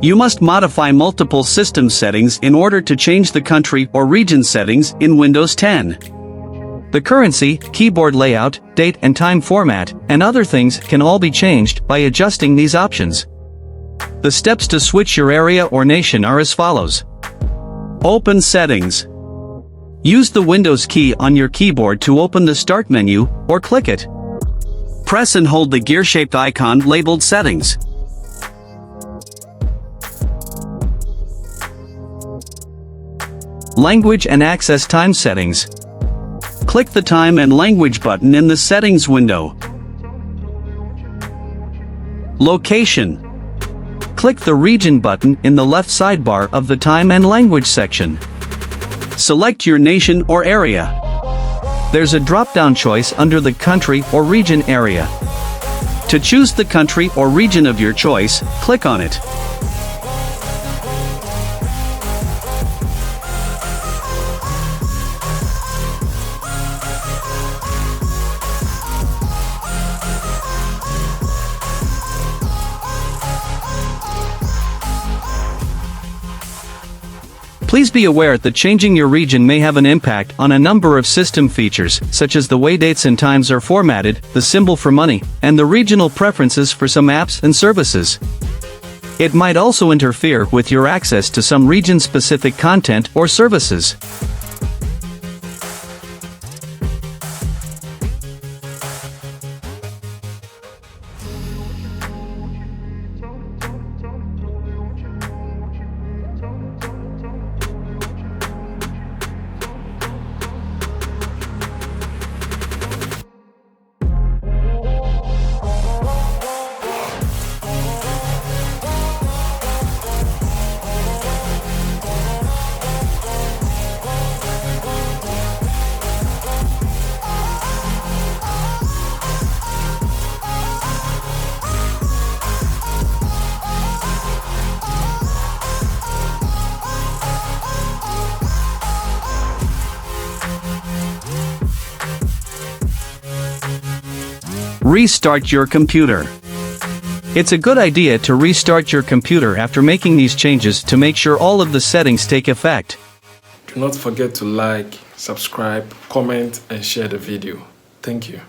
You must modify multiple system settings in order to change the country or region settings in Windows 10. The currency, keyboard layout, date and time format, and other things can all be changed by adjusting these options. The steps to switch your area or nation are as follows. Open Settings. Use the Windows key on your keyboard to open the Start menu, or click it. Press and hold the gear-shaped icon labeled Settings. Language and Access Time Settings. Click the Time and Language button in the Settings window. Location. Click the Region button in the left sidebar of the Time and Language section. Select your nation or area. There's a drop-down choice under the country or region area. To choose the country or region of your choice, click on it. Please be aware that changing your region may have an impact on a number of system features, such as the way dates and times are formatted, the symbol for money, and the regional preferences for some apps and services. It might also interfere with your access to some region-specific content or services. Restart your computer. It's a good idea to restart your computer after making these changes to make sure all of the settings take effect. Do not forget to like, subscribe, comment, and share the video. Thank you.